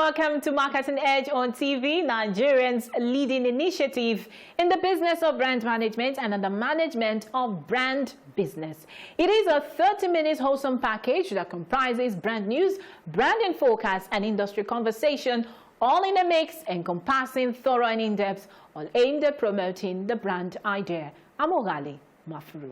welcome to Marketing Edge on TV, Nigerians' leading initiative in the business of brand management and in the management of brand business. It is a 30-minute wholesome package that comprises brand news, branding forecast, and industry conversation, all in a mix, encompassing thorough and in-depth, all aimed at promoting the brand idea. Amogali Mafuru.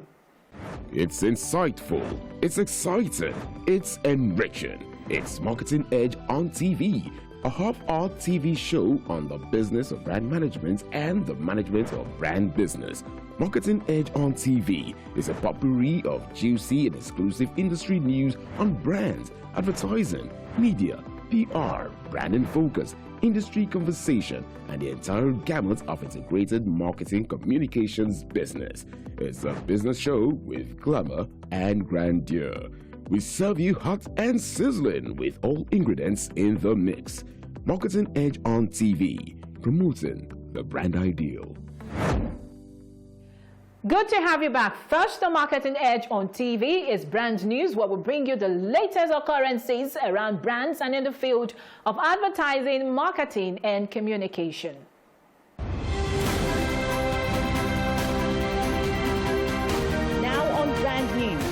It's insightful, it's exciting, it's enriching. It's Marketing Edge on TV, a half-hour TV show on the business of brand management and the management of brand business. Marketing Edge on TV is a potpourri of juicy and exclusive industry news on brands, advertising, media, PR, branding focus, industry conversation, and the entire gamut of integrated marketing communications business. It's a business show with glamour and grandeur. We serve you hot and sizzling with all ingredients in the mix. Marketing Edge on TV, promoting the brand ideal. Good to have you back. First on Marketing Edge on TV is brand news, where we bring you the latest occurrences around brands and in the field of advertising, marketing, and communication. Now on brand news.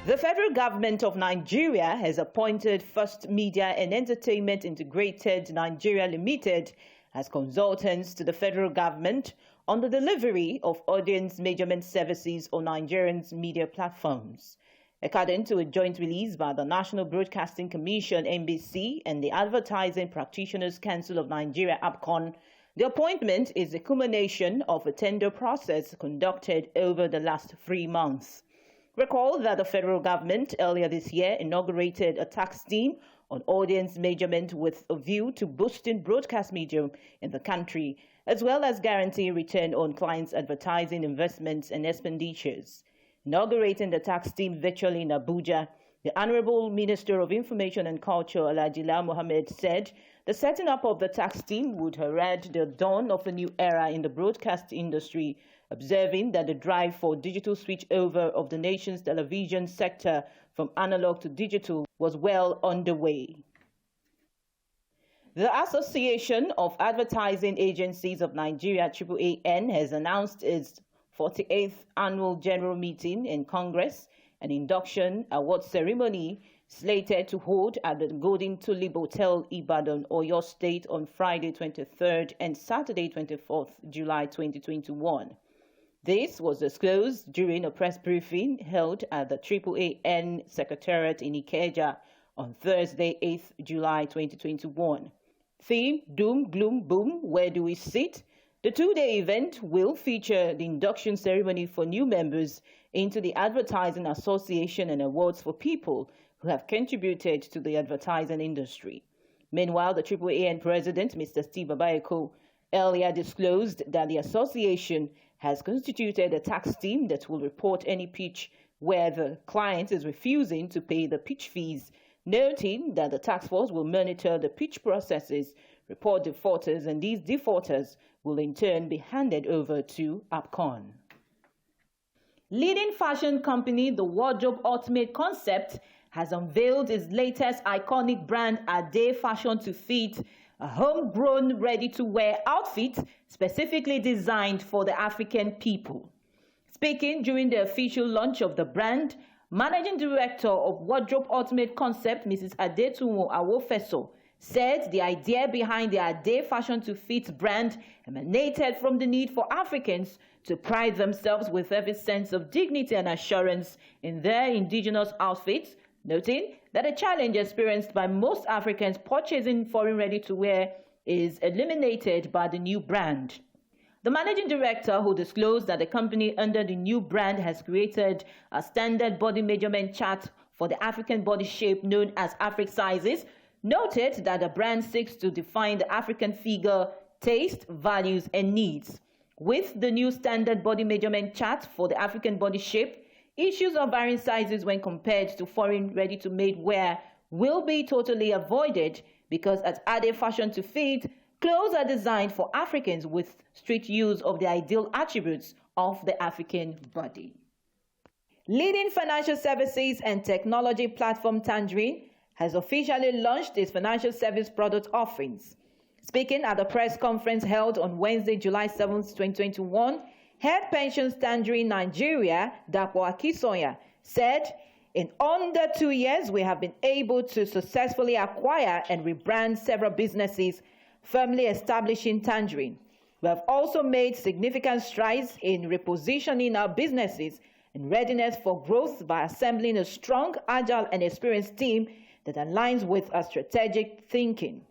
The federal government of Nigeria has appointed First Media and Entertainment Integrated Nigeria Limited as consultants to the federal government on the delivery of audience measurement services on Nigerians' media platforms. According to a joint release by the National Broadcasting Commission (NBC) and the Advertising Practitioners Council of Nigeria (APCON), the appointment is a culmination of a tender process conducted over the last 3 months. Recall that the federal government earlier this year inaugurated a tax scheme on audience measurement with a view to boosting broadcast media in the country, as well as guaranteeing return on clients' advertising investments and expenditures. Inaugurating the tax scheme virtually in Abuja, the Honorable Minister of Information and Culture, Alhaji Lai Mohammed, said the setting up of the tax scheme would herald the dawn of a new era in the broadcast industry, observing that the drive for digital switchover of the nation's television sector from analog to digital was well underway. The Association of Advertising Agencies of Nigeria (AAN) has announced its 48th Annual General Meeting in Congress, an induction award ceremony slated to hold at the Golden Tulip Hotel, Ibadan, Oyo State on Friday 23rd and Saturday 24th July 2021. This was disclosed during a press briefing held at the AAN Secretariat in Ikeja on Thursday 8th July 2021. Theme, Doom, Gloom, Boom, Where Do We Sit? The two-day event will feature the induction ceremony for new members into the Advertising Association and awards for people who have contributed to the advertising industry. Meanwhile, the AAN president, Mr. Steve Abayeko, earlier disclosed that the association has constituted a tax team that will report any pitch where the client is refusing to pay the pitch fees, noting that the task force will monitor the pitch processes, report defaulters, and these defaulters will in turn be handed over to APCON. Leading fashion company The Wardrobe Ultimate Concept has unveiled its latest iconic brand Ade Fashion to Fit, a homegrown ready-to-wear outfit specifically designed for the African people. Speaking during the official launch of the brand, Managing Director of Wardrobe Ultimate Concept, Mrs. Adetunwo Awofeso, said the idea behind the Ade Fashion to Fit brand emanated from the need for Africans to pride themselves with every sense of dignity and assurance in their indigenous outfits, noting that a challenge experienced by most Africans purchasing foreign ready-to-wear is eliminated by the new brand. The managing director, who disclosed that the company under the new brand has created a standard body measurement chart for the African body shape known as Afrik sizes, noted that the brand seeks to define the African figure, taste, values, and needs. With the new standard body measurement chart for the African body shape, issues of varying sizes when compared to foreign ready-to-made wear will be totally avoided because at Ade Fashion to Fit, clothes are designed for Africans with strict use of the ideal attributes of the African body. Leading financial services and technology platform Tangerine has officially launched its financial service product offerings. Speaking at a press conference held on Wednesday, July 7, 2021, Head Pensions Tangerine Nigeria, Dapo Akisoya, said, "In under 2 years, we have been able to successfully acquire and rebrand several businesses, firmly establishing Tangerine. We have also made significant strides in repositioning our businesses in readiness for growth by assembling a strong, agile, and experienced team that aligns with our strategic thinking."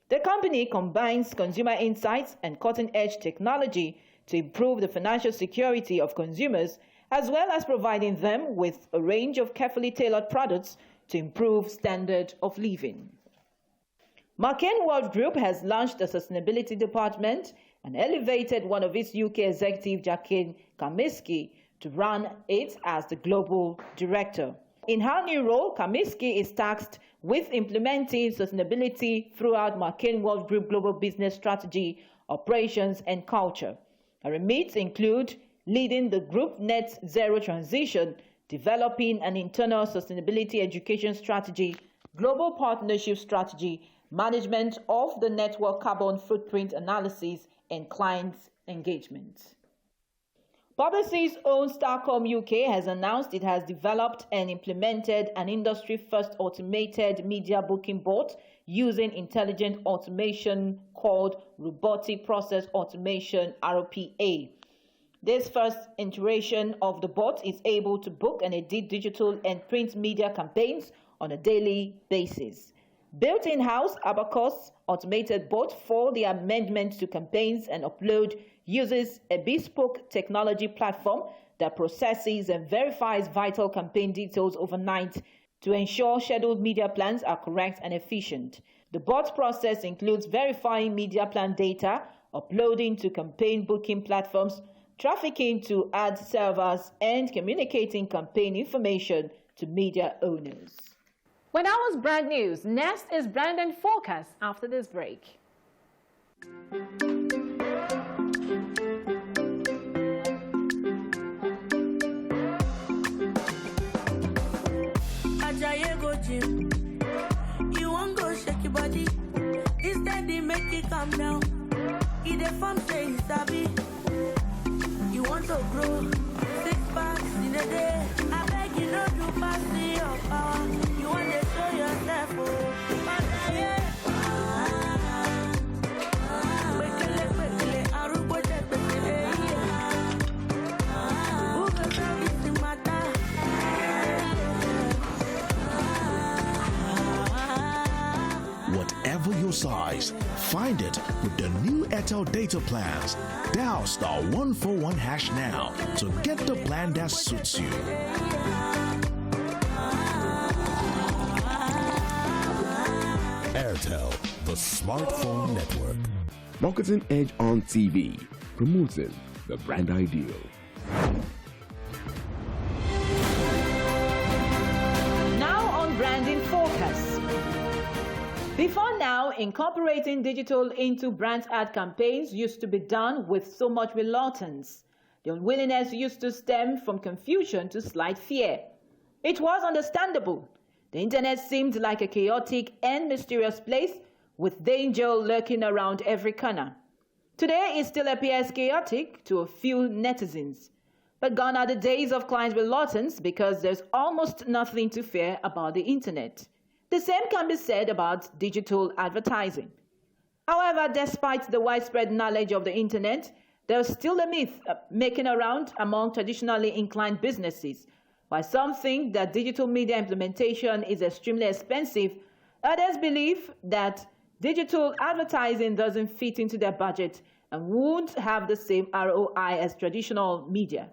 The company combines consumer insights and cutting-edge technology to improve the financial security of consumers, as well as providing them with a range of carefully tailored products to improve standard of living. McCain World Group has launched a sustainability department and elevated one of its UK executive, Jacqueline Kaminsky, to run it as the global director. In her new role, Kaminsky is tasked with implementing sustainability throughout McCain World Group global business strategy, operations, and culture. Her remits include leading the group net zero transition, developing an internal sustainability education strategy, global partnership strategy, management of the network carbon footprint analysis, and client engagement. Publicis owned Starcom UK has announced it has developed and implemented an industry-first automated media booking bot using intelligent automation called Robotic Process Automation (RPA). This first iteration of the bot is able to book and edit digital and print media campaigns on a daily basis. Built in-house, Abacus automated bot for the amendment to campaigns and upload uses a bespoke technology platform that processes and verifies vital campaign details overnight to ensure scheduled media plans are correct and efficient. The bot process includes verifying media plan data, uploading to campaign booking platforms, trafficking to ad servers, and communicating campaign information to media owners. When that was brand news, next is brand and forecast after this break. You won't go shake your body. Instead, they make it calm down. Eat a farm say it's sabi. You want to grow 6 packs in a day. I beg you not to pass your power. You want to show yourself, oh. Whatever your size, find it with the new Airtel data plans. Dial *141# now to get the plan that suits you. Airtel, the smartphone network. Marketing Edge on TV, promoting the brand ideal. Now on branding focus. Before now, incorporating digital into brand ad campaigns used to be done with so much reluctance. The unwillingness used to stem from confusion to slight fear. It was understandable. The internet seemed like a chaotic and mysterious place with danger lurking around every corner. Today, it still appears chaotic to a few netizens. But gone are the days of client reluctance because there's almost nothing to fear about the internet. The same can be said about digital advertising. However, despite the widespread knowledge of the internet, there's still a myth making around among traditionally inclined businesses. While some think that digital media implementation is extremely expensive, others believe that digital advertising doesn't fit into their budget and won't have the same ROI as traditional media.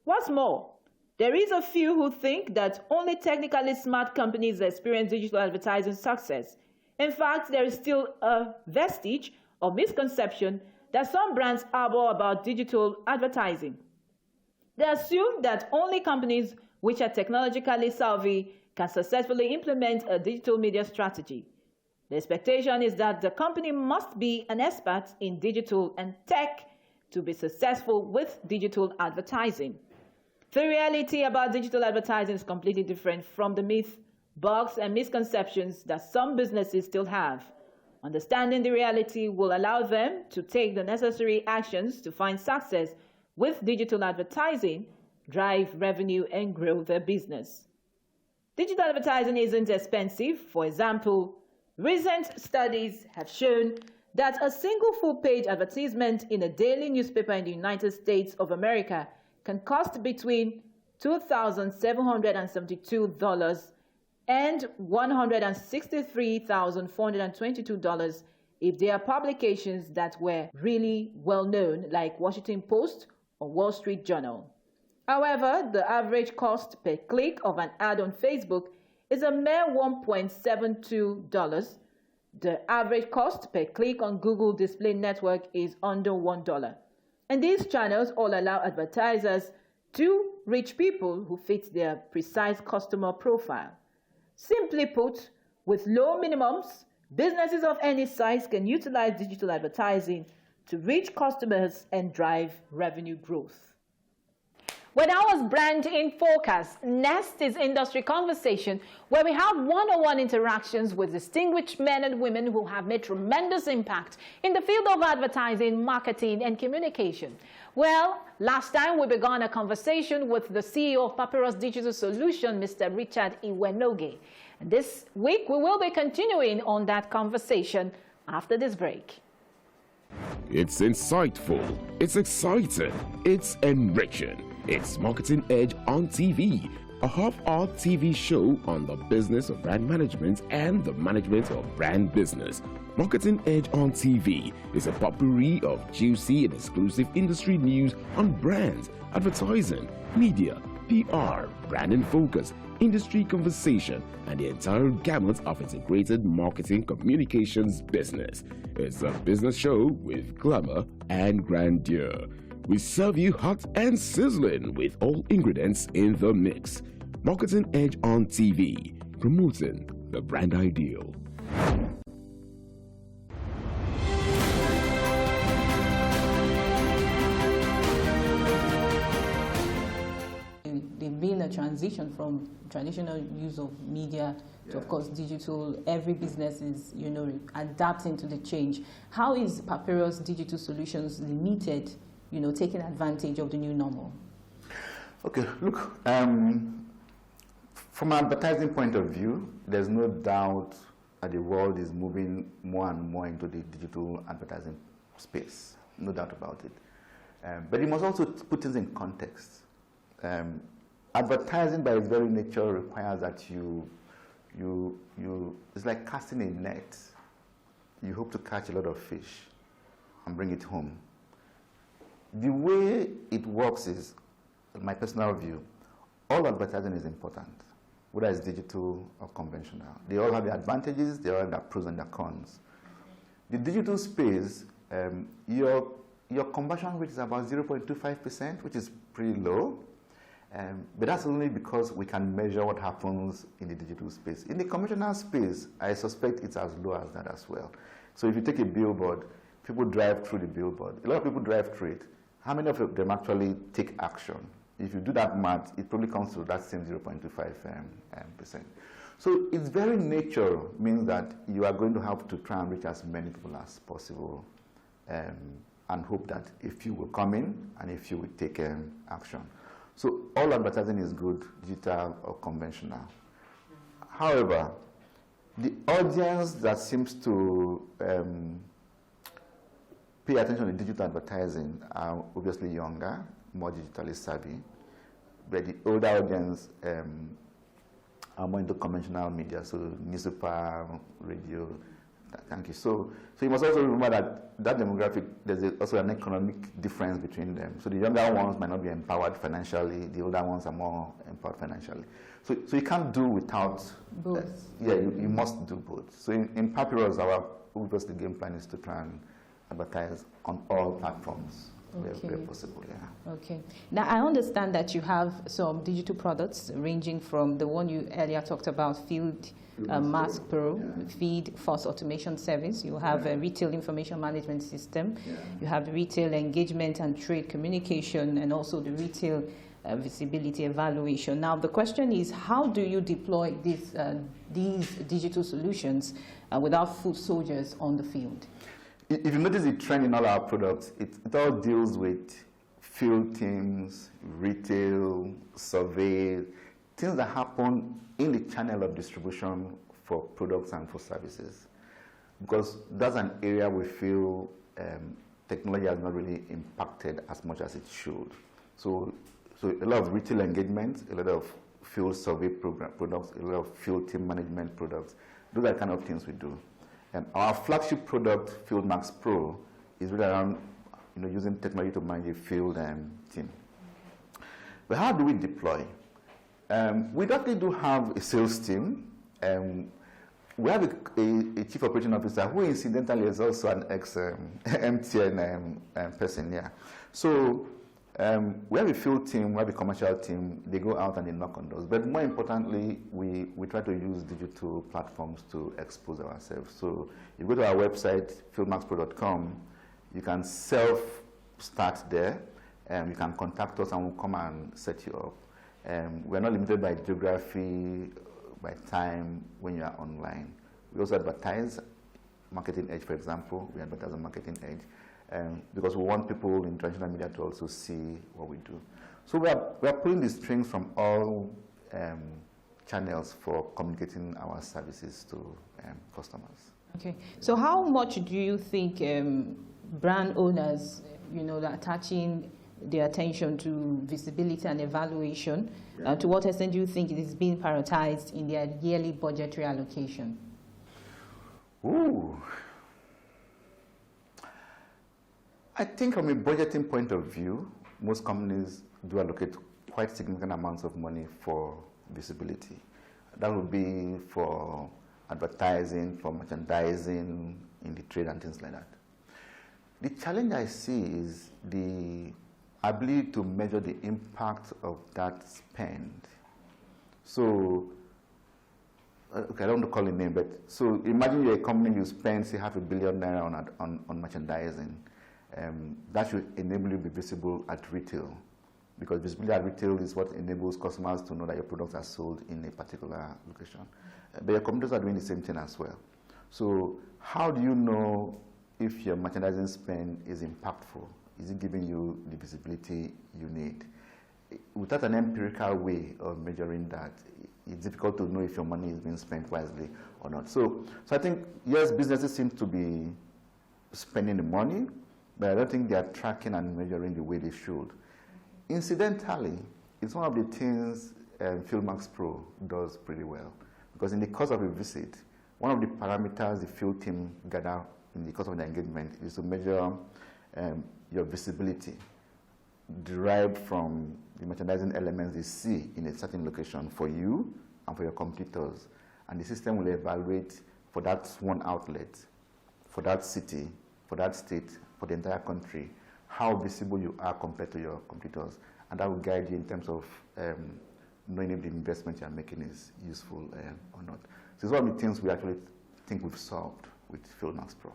What's more, there is a few who think that only technically smart companies experience digital advertising success. In fact, there is still a vestige or misconception that some brands harbor about digital advertising. They assume that only companies which are technologically savvy can successfully implement a digital media strategy. The expectation is that the company must be an expert in digital and tech to be successful with digital advertising. The reality about digital advertising is completely different from the myth bugs, and misconceptions that some businesses still have. Understanding the reality will allow them to take the necessary actions to find success with digital advertising, drive revenue, and grow their business. Digital advertising isn't expensive. For example, recent studies have shown that a single full-page advertisement in a daily newspaper in the United States of America can cost between $2,772 and $163,422 if they are publications that were really well known, like Washington Post or Wall Street Journal. However, the average cost per click of an ad on Facebook is a mere $1.72. The average cost per click on Google Display Network is under $1. And these channels all allow advertisers to reach people who fit their precise customer profile. Simply put, with low minimums, businesses of any size can utilize digital advertising to reach customers and drive revenue growth. When I was Brand in Focus, next is Industry Conversation, where we have one-on-one interactions with distinguished men and women who have made tremendous impact in the field of advertising, marketing, and communication. Well, last time we began a conversation with the CEO of Papyrus Digital Solution, Mr. Richard Iweanoge. And this week we will be continuing on that conversation after this break. It's insightful, it's exciting, it's enriching. It's Marketing Edge on TV, a half-hour TV show on the business of brand management and the management of brand business. Marketing Edge on TV is a potpourri of juicy and exclusive industry news on brands, advertising, media, PR, brand in focus, industry conversation, and the entire gamut of integrated marketing communications business. It's a business show with glamour and grandeur. We serve you hot and sizzling with all ingredients in the mix. Marketing Edge on TV, promoting the brand ideal. There's been a transition from traditional use of media to, of course, digital. Every business is, adapting to the change. How is Papyrus Digital Solutions Limited, taking advantage of the new normal? Okay, look, from an advertising point of view, there's no doubt that the world is moving more and more into the digital advertising space. No doubt about it. But you must also put things in context. Advertising by its very nature requires that it's like casting a net. You hope to catch a lot of fish and bring it home. The way it works is, in my personal view, all advertising is important, whether it's digital or conventional. They all have their advantages, they all have their pros and their cons. The digital space, your conversion rate is about 0.25%, which is pretty low. But that's only because we can measure what happens in the digital space. In the conventional space, I suspect it's as low as that as well. So if you take a billboard, people drive through the billboard. A lot of people drive through it. How many of them actually take action? If you do that math, it probably comes to that same 0.25%. So its very nature means that you are going to have to try and reach as many people as possible and hope that a few will come in and a few will take action. So all advertising is good, digital or conventional. However, the audience that seems to pay attention to digital advertising are obviously younger, more digitally savvy, but the older audience are more into conventional media, so newspaper, radio. Thank you. So you must also remember that demographic, there's also an economic difference between them. So the younger ones might not be empowered financially, the older ones are more empowered financially. So you can't do without both. You must do both. So in Papyrus, our obviously game plan is to try and advertise on all platforms where possible. Yeah. Okay. Now I understand that you have some digital products ranging from the one you earlier talked about, Field Mask Pro, Feed Force Automation Service. You have a retail information management system. You have the retail engagement and trade communication, and also the retail visibility evaluation. Now, the question is, how do you deploy these digital solutions without foot soldiers on the field? If you notice the trend in all our products, it all deals with field teams, retail, survey, things that happen in the channel of distribution for products and for services. Because that's an area we feel technology has not really impacted as much as it should. So a lot of retail engagement, a lot of field survey products, a lot of field team management products. Those are the kind of things we do. Our flagship product, Field Max Pro, is really around using technology to manage a field team. But how do we deploy? We definitely do have a sales team. We have a chief operating officer who incidentally is also an ex-MTN person here. So we have a field team, we have a commercial team. They go out and they knock on doors. But more importantly, we try to use digital platforms to expose ourselves. So you go to our website, fieldmaxpro.com, you can self-start there. You can contact us and we'll come and set you up. We're not limited by geography, by time when you are online. We also advertise Marketing Edge, for example. We advertise on Marketing Edge because we want people in traditional media to also see what we do. So we are pulling the strings from all channels for communicating our services to customers. Okay. So how much do you think brand owners, are attaching their attention to visibility and evaluation? To what extent do you think it is being prioritized in their yearly budgetary allocation? Ooh. I think from a budgeting point of view, most companies do allocate quite significant amounts of money for visibility. That would be for advertising, for merchandising in the trade and things like that. The challenge I see is the ability to measure the impact of that spend. So, okay, I don't want to call a name, but so imagine you're a company, you spend, say, $500 million on merchandising. That should enable you to be visible at retail, because visibility at retail is what enables customers to know that your products are sold in a particular location. But your competitors are doing the same thing as well. So how do you know if your merchandising spend is impactful? Is it giving you the visibility you need? Without an empirical way of measuring that, it's difficult to know if your money is being spent wisely or not. So I think, yes, businesses seem to be spending the money, but I don't think they are tracking and measuring the way they should. Incidentally, it's one of the things Field Max Pro does pretty well, because in the course of a visit, one of the parameters the field team gather in the course of the engagement is to measure your visibility derived from the merchandising elements they see in a certain location for you and for your competitors. And the system will evaluate for that one outlet, for that city, for that state, for the entire country, how visible you are compared to your competitors. And that will guide you in terms of knowing if the investment you're making is useful or not. So it's one of the things we actually think we've solved with Field Max Pro.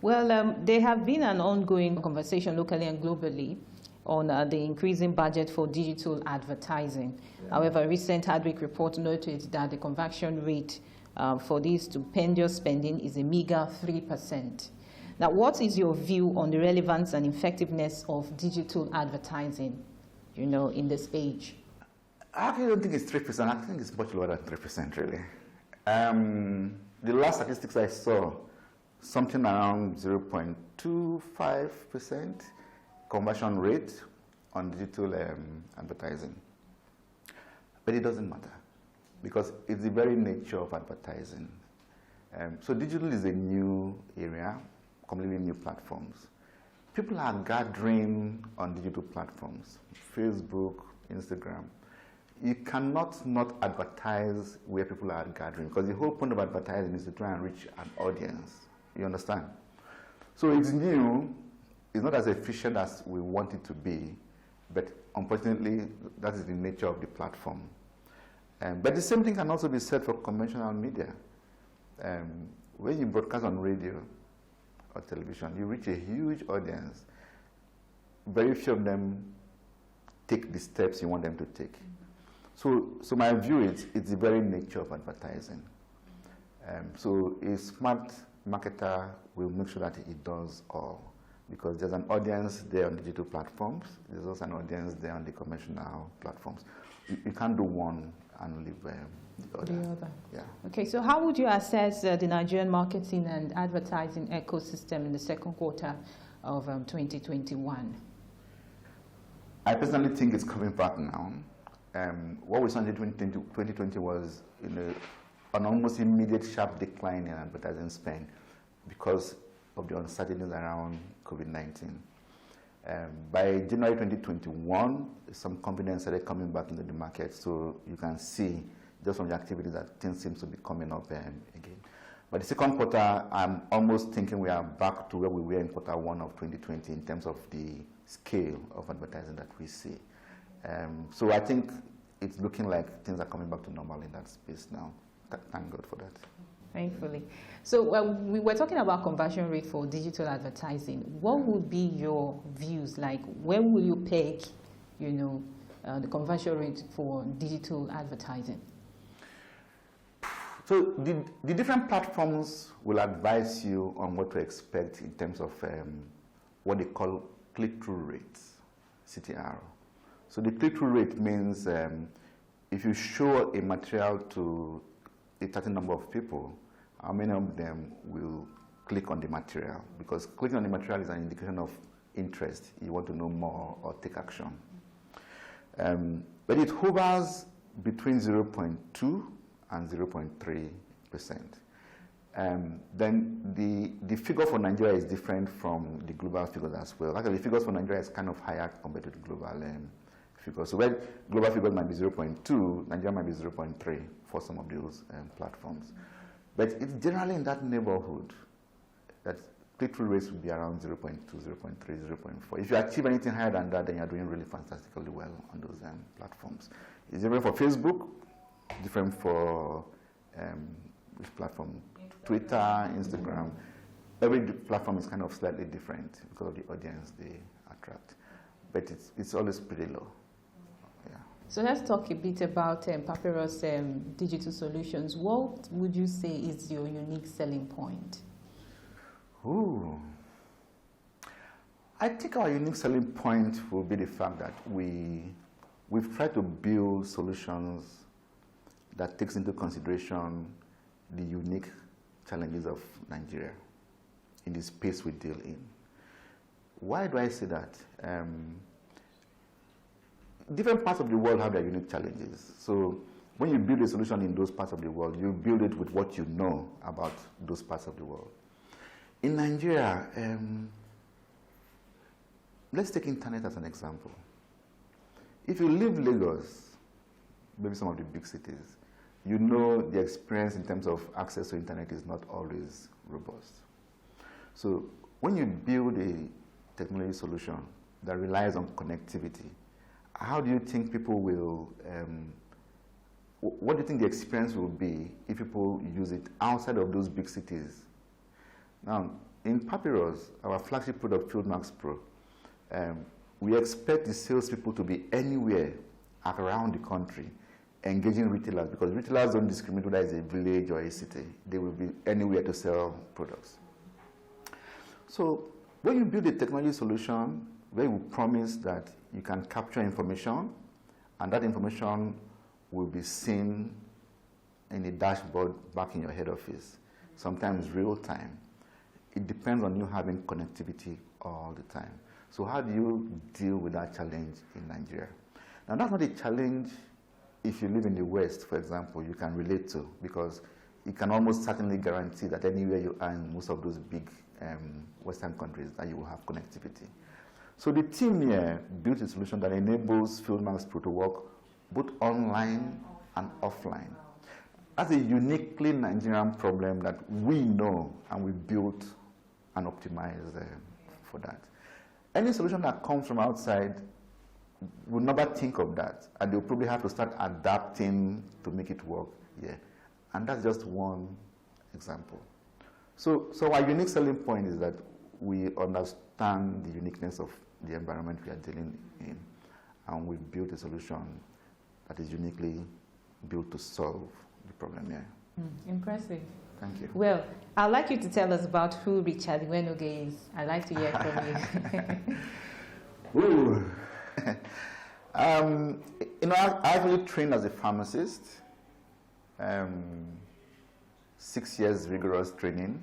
Well, there have been an ongoing conversation locally and globally on the increasing budget for digital advertising. Yeah. However, a recent Hardwick report noted that the conversion rate for this stupendous spending is a meager 3%. Now, what is your view on the relevance and effectiveness of digital advertising, in this age? I actually don't think it's 3%. I think it's much lower than 3%, really. The last statistics I saw, something around 0.25% conversion rate on digital advertising. But it doesn't matter, because it's the very nature of advertising. So digital is a new area, completely new platforms. People are gathering on digital platforms, Facebook, Instagram. You cannot not advertise where people are gathering, because the whole point of advertising is to try and reach an audience. You understand? So it's new. It's not as efficient as we want it to be, but unfortunately, that is the nature of the platform. But the same thing can also be said for conventional media. When you broadcast on radio or television, you reach a huge audience. Very few of them take the steps you want them to take. So my view is it's the very nature of advertising. So a smart marketer will make sure that it does all, because there's an audience there on digital platforms, there's also an audience there on the conventional platforms. You can't do one and leave the other. Yeah. Okay, so how would you assess the Nigerian marketing and advertising ecosystem in the second quarter of 2021? I personally think it's coming back now. What we saw in 2020 was an almost immediate sharp decline in advertising spend because of the uncertainties around COVID-19. By January 2021, some confidence started coming back into the market, so you can see just from the activities that things seem to be coming up again. But the second quarter, I'm almost thinking we are back to where we were in quarter one of 2020 in terms of the scale of advertising that we see. So I think it's looking like things are coming back to normal in that space now. Thank God for that. Thankfully. So we were talking about conversion rate for digital advertising. What would be your views? Like, where will you peg, the conversion rate for digital advertising? So the different platforms will advise you on what to expect in terms of what they call click-through rates, CTR. So the click-through rate means if you show a material to a certain number of people, how many of them will click on the material? Because clicking on the material is an indication of interest. You want to know more or take action. But it hovers between 0.2 and 0.3%. Then the figure for Nigeria is different from the global figures as well. Actually, the figures for Nigeria is kind of higher compared to the global figures. So where global figures might be 0.2, Nigeria might be 0.3 for some of those platforms. But it's generally in that neighborhood that click-through rates will be around 0.2, 0.3, 0.4. If you achieve anything higher than that, then you're doing really fantastically well on those platforms. It's different for Facebook, different for which platform? Twitter, Instagram. Every platform is kind of slightly different because of the audience they attract. But it's always pretty low. Yeah. So let's talk a bit about Papyrus digital solutions. What would you say is your unique selling point? Ooh. I think our unique selling point will be the fact that we've tried to build solutions that takes into consideration the unique challenges of Nigeria in the space we deal in. Why do I say that? Different parts of the world have their unique challenges. So when you build a solution in those parts of the world, you build it with what you know about those parts of the world. In Nigeria, let's take internet as an example. If you leave Lagos, maybe some of the big cities, you know the experience in terms of access to internet is not always robust. So when you build a technology solution that relies on connectivity, how do you think people will, what do you think the experience will be if people use it outside of those big cities? Now, in Papyrus, our flagship product, Field Max Pro, we expect the salespeople to be anywhere around the country engaging retailers, because retailers don't discriminate whether it's a village or a city. They will be anywhere to sell products. So when you build a technology solution where you promise that you can capture information and that information will be seen in a dashboard back in your head office, sometimes real time, it depends on you having connectivity all the time. So how do you deal with that challenge in Nigeria? Now, that's not a challenge if you live in the West, for example, you can relate to, because you can almost certainly guarantee that anywhere you are in most of those big Western countries that you will have connectivity. So the team here built a solution that enables Field Max Pro to work both online and offline. That's a uniquely Nigerian problem that we know, and we built and optimized for that. Any solution that comes from outside will never think of that, and they'll probably have to start adapting to make it work here. And that's just one example. So our unique selling point is that we understand the uniqueness of the environment we are dealing in, and we built a solution that is uniquely built to solve the problem here. Impressive. Thank you. Well, I'd like you to tell us about who Richard Iweanoge is. I'd like to hear from you. Ooh. I actually trained as a pharmacist. 6 years rigorous training.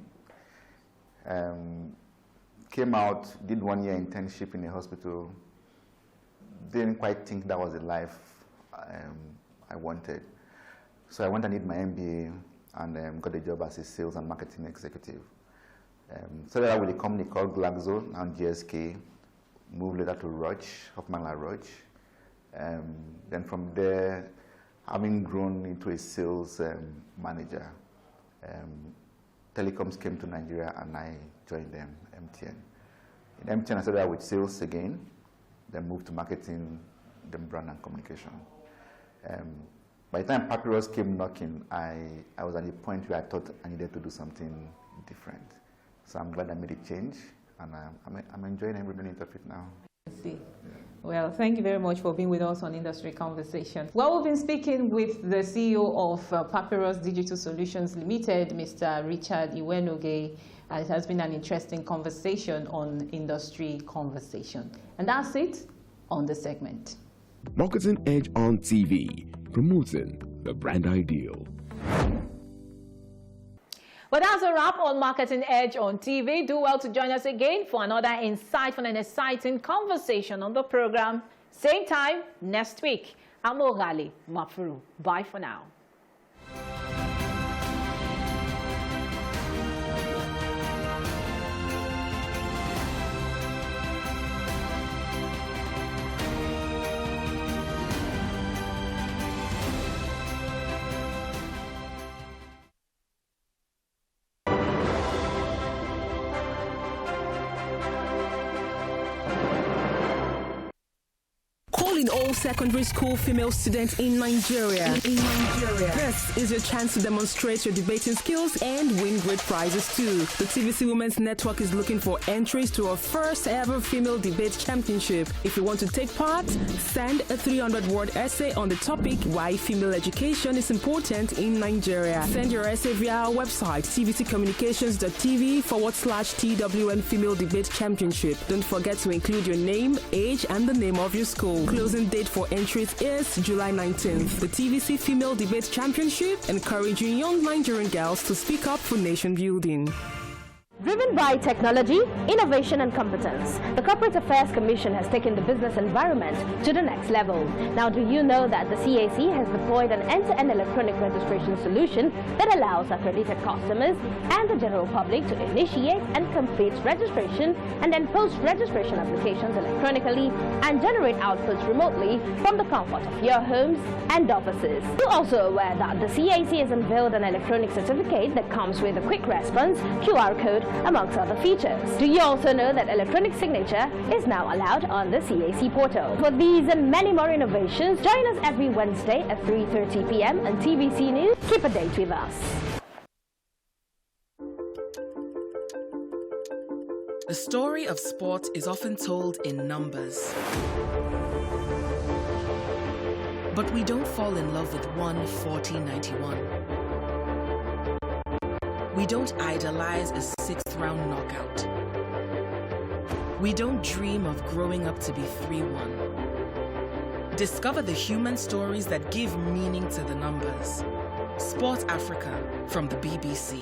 Came out, did 1 year internship in a hospital. Didn't quite think that was the life I wanted. So I went and did my MBA and got a job as a sales and marketing executive. Started out with a company called Glaxo, now GSK, moved later to Roche, Hoffman La Roche. Then from there, having grown into a sales manager, telecoms came to Nigeria and I joined them, MTN. In MTN, I started out with sales again, then moved to marketing, then brand and communication. By the time Papyrus came knocking, I was at a point where I thought I needed to do something different. So I'm glad I made a change, and I'm enjoying every minute of it now. I see. Well, thank you very much for being with us on Industry Conversation. Well, we've been speaking with the CEO of Papyrus Digital Solutions Limited, Mr. Richard Iweanoge. It has been an interesting conversation on Industry Conversation. And that's it on the segment. Marketing Edge on TV, promoting the brand ideal. Well, that's a wrap on Marketing Edge on TV. Do well to join us again for another insightful and exciting conversation on the program. Same time next week. I'm Ogali Mafuru. Bye for now. Calling all secondary school female students in Nigeria. This is your chance to demonstrate your debating skills and win great prizes too. The TVC Women's Network is looking for entries to our first ever female debate championship. If you want to take part, send a 300-word essay on the topic why female education is important in Nigeria. Send your essay via our website tvccommunications.tv/TWN Female Debate Championship. Don't forget to include your name, age, and the name of your school. Closing date for entries is July 19th. The TVC Female Debate Championship, encouraging young Nigerian girls to speak up for nation building. Driven by technology, innovation and competence, the Corporate Affairs Commission has taken the business environment to the next level. Now, do you know that the CAC has deployed an end-to-end electronic registration solution that allows accredited customers and the general public to initiate and complete registration and then post-registration applications electronically and generate outputs remotely from the comfort of your homes and offices. You're also aware that the CAC has unveiled an electronic certificate that comes with a quick response, QR code, amongst other features. Do you also know that electronic signature is now allowed on the CAC portal? For these and many more innovations, join us every Wednesday at 3:30 p.m. on TVC News. Keep a date with us. The story of sport is often told in numbers. But we don't fall in love with 1:40-91. We don't idolize a 6th-round knockout. We don't dream of growing up to be 3-1. Discover the human stories that give meaning to the numbers. Sport Africa from the BBC.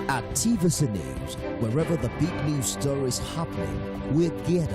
At TVC News, wherever the big news story is happening, we're geared up